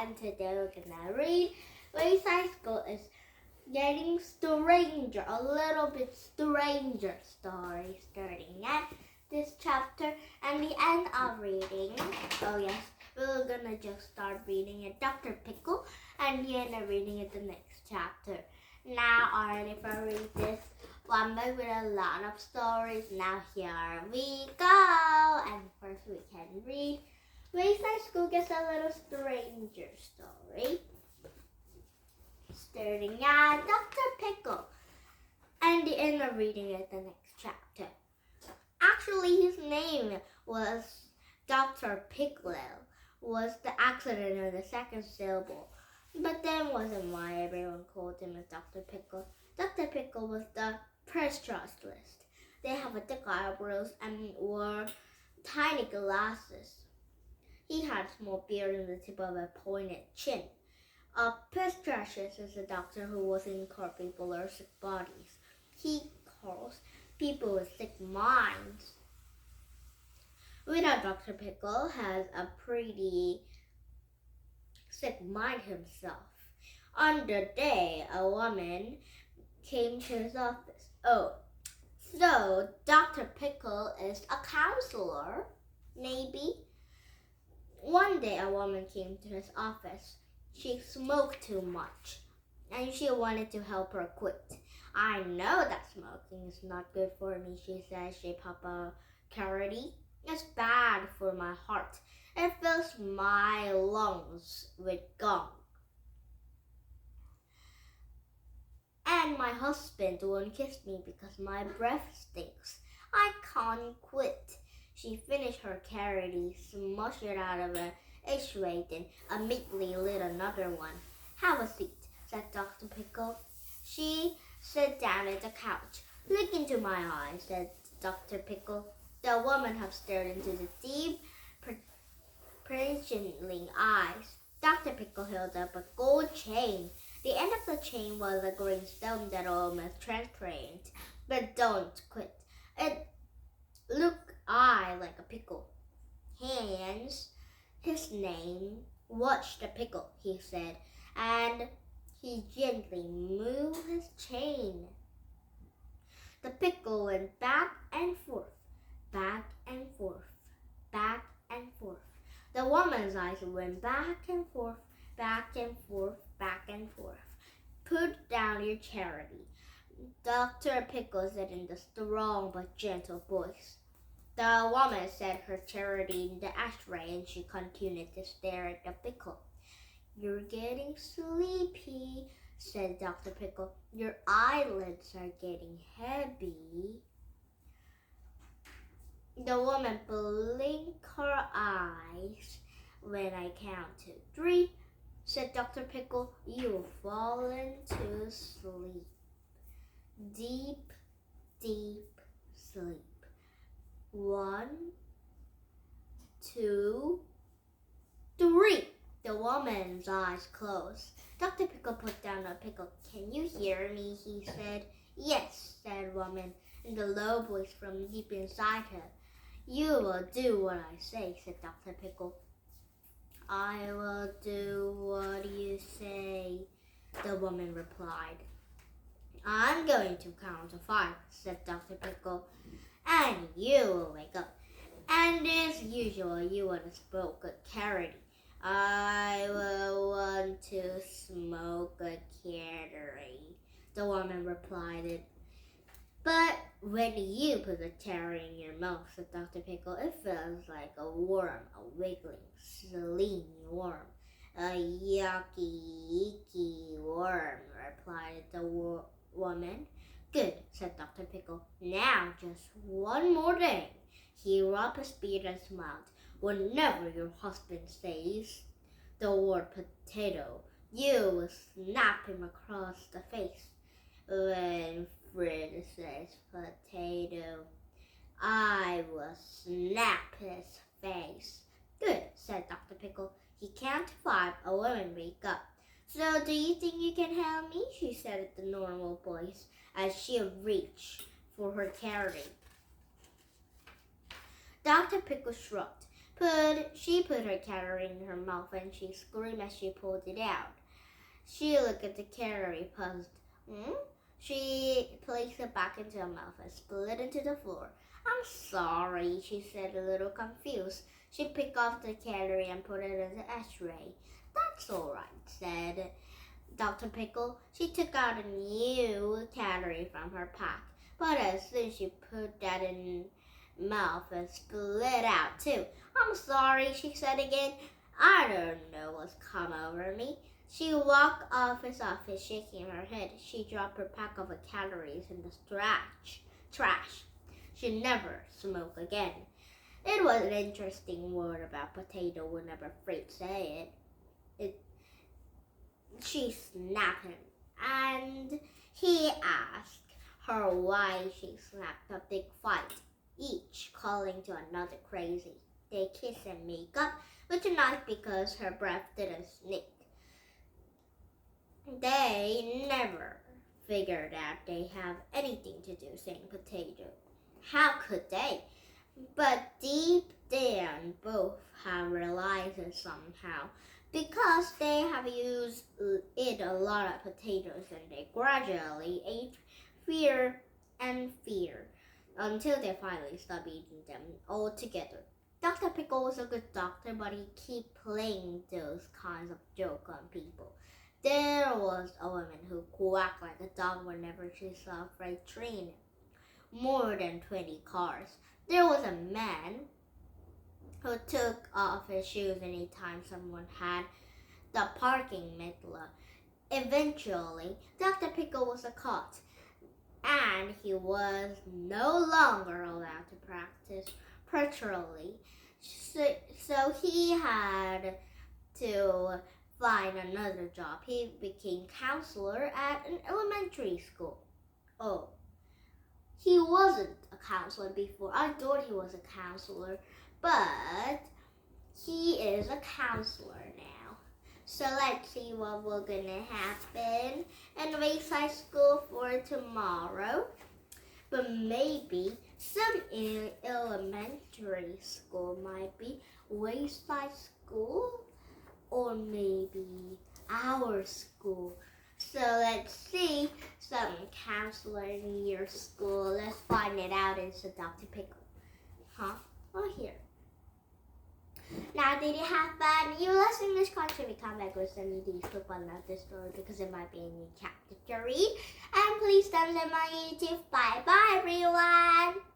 and today we're gonna read Wayside School is Getting Stranger, a little bit stranger story starting at this chapter and the end of reading. Oh yes, we're gonna just start reading it Dr. Pickle and the end of reading it the next chapter. Now already for read this one book with a lot of stories. Now here we go. And first we can read Wayside School Gets a Little Stranger story. Starting at Dr. Pickle and the end of reading it the next chapter. Actually, his name was Dr. Pickle, was the accident of the second syllable. But that wasn't why everyone called him as Dr. Pickle. Dr. Pickle was the first trust list. They have a thick eyebrows and wore tiny glasses. He had a small beard and the tip of a pointed chin. A pediatrician is a doctor who wasn't cure people or sick bodies. He calls people with sick minds. We know Dr. Pickle has a pretty sick mind himself. On the day, a woman came to his office. Oh, so Dr. Pickle is a counselor, maybe? One day, a woman came to his office. She smoked too much, and she wanted to help her quit. I know that smoking is not good for me, she said, shaped up a cavity. It's bad for my heart. It fills my lungs with gunk. And my husband won't kiss me because my breath stinks. I can't quit. She finished her cavity, smushed it out of an H-rate, and immediately lit another one. Have a seat, said Dr. Pickle. She sat down at the couch. Look into my eyes, said Dr. Pickle. The woman had stared into the deep, penetrating eyes. Dr. Pickle held up a gold chain. The end of the chain was a green stone that almost transparent. But don't quit. It looked like a pickle. Hands. His name. Watch the pickle, he said, and he gently moved his chain. The pickle went back and forth, back and forth, back and forth. The woman's eyes went back and forth, back and forth, back and forth. Put down your charity, Dr. Pickle said in the strong but gentle voice. The woman set her charity in the ashtray and she continued to stare at the pickle. You're getting sleepy, said Dr. Pickle. Your eyelids are getting heavy. The woman blinked her eyes. When I count to 3, said Dr. Pickle, you'll fall into sleep. Deep, deep sleep. 1, 2, 3. The woman's eyes closed. Dr. Pickle put down a pickle. Can you hear me? He said. Yes, said the woman in the low voice from deep inside her. You will do what I say, said Dr. Pickle. I will do what you say, the woman replied. I'm going to count to 5, said Dr. Pickle, and you will wake up. And as usual, you want to smoke a carrot. I will want to smoke a carrot, the woman replied. But when you put a carrot in your mouth, said Dr. Pickle, it feels like a worm, a wiggling, slimy worm. A yucky, icky worm, replied the woman. Good, said Dr. Pickle. Now just one more thing. He rubbed his beard and smiled. Whenever your husband says the word potato, you will snap him across the face. When Fred says potato, I will snap his face. Good, said Dr. Pickle. He counted to 5. A woman wake up. So do you think you can help me? She said at the normal voice as she reached for her carrot. Dr. Pickle shrugged. She put her calorie in her mouth and she screamed as she pulled it out. She looked at the calorie, puzzled. She placed it back into her mouth and split into the floor. I'm sorry, she said, a little confused. She picked off the calorie and put it in the ashtray. That's all right, said Dr. Pickle. She took out a new calorie from her pack, but as soon as she put that in mouth and split out too. I'm sorry, she said again. I don't know what's come over me. She walked off his office, shaking her head. She dropped her pack of calories in the trash. She'd never smoke again. It was an interesting word about potato whenever Fred said it. She snapped him, and he asked her why she snapped a big fight, each calling to another crazy. They kiss and make up, but not because her breath didn't stink. They never figured out they have anything to do saying potato. How could they? But deep down, both have realized it somehow, because they have used it a lot of potatoes, and they gradually ate fear and fear until they finally stopped eating them altogether. Dr. Pickle was a good doctor, but he kept playing those kinds of jokes on people. There was a woman who quacked like a dog whenever she saw a freight train. More than 20 cars. There was a man who took off his shoes anytime someone had the parking meter. Eventually, Dr. Pickle was caught, and he was no longer allowed to practice patrolling. So he had to find another job. He became counselor at an elementary school. Oh, he wasn't a counselor before. I thought he was a counselor, but he is a counselor now. So let's see what will gonna happen in Wayside School for tomorrow. But maybe some elementary school might be Wayside School, or maybe our school. So let's see some counselor in your school. Let's find it out. It's a Dr. Pickle. Oh, here. Now, did you have fun? You last English country, come back with some of these clip on this story because it might be a new chapter to read. And please subscribe to my YouTube. Bye bye, everyone.